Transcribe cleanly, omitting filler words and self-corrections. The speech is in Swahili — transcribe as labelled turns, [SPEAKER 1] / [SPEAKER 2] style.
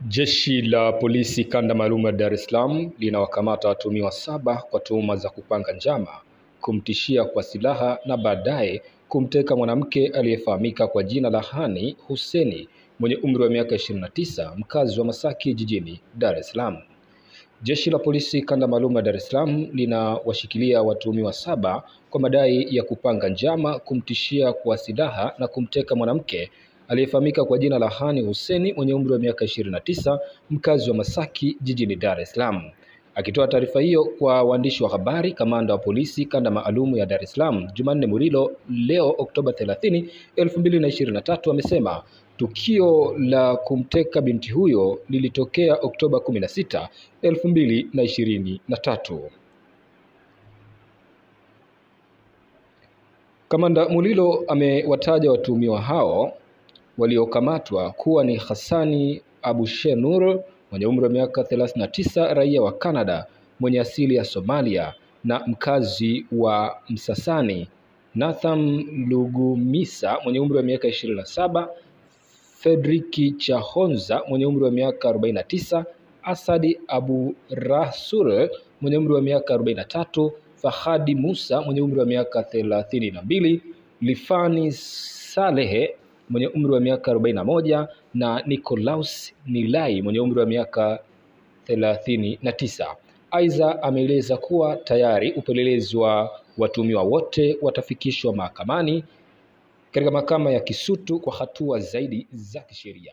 [SPEAKER 1] Jeshi la polisi kanda maalum ya Dar es Salaam linawakamata watuhumiwa 7 kwa tuhuma za kupanga njama, kumtishia kwa silaha na baadaye kumteka mwanamke aliyefahamika kwa jina la Hani Hussein mwenye umri wa miaka 29, mkazi wa Masaki jijini Dar es Salaam. Jeshi la polisi kanda maalum ya Dar es Salaam linawashikilia watuhumiwa 7 kwa madai ya kupanga njama, kumtishia kwa silaha na kumteka mwanamke aliyefahamika kwa jina la Hani Hussein mwenye umri wa miaka 29, mkazi wa Masaki jijini Dar es Salaam. Akitoa taarifa hiyo kwa waandishi wa habari, kamanda wa polisi kanda maalum ya Dar es Salaam Jumanne Murilo leo Oktoba 30, 2023 amesema tukio la kumteka binti huyo lilitokea Oktoba 16, 2023. Kamanda Mulilo amewataja watuhumiwa hao waliokamatwa kuwa ni Hassani Abushenur mwenye umri wa miaka 39, raia wa Canada mwenye asili ya Somalia na mkazi wa Msasani, Nathan Lugumisa mwenye umri wa miaka 27, Fedriki Chahonza mwenye umri wa miaka 49, Asadi Abu Rasul mwenye umri wa miaka 43, Fahadi Musa mwenye umri wa miaka 32, Lifani Salehe mwenye umri wa miaka 41 na Nicolaus Nilai mwenye umri wa miaka 39. Aidha, ameeleza kuwa tayari upelelezi wa watuhumiwa wote watafikishwa mahakamani katika mahakama ya Kisutu kwa hatua zaidi za kisheria.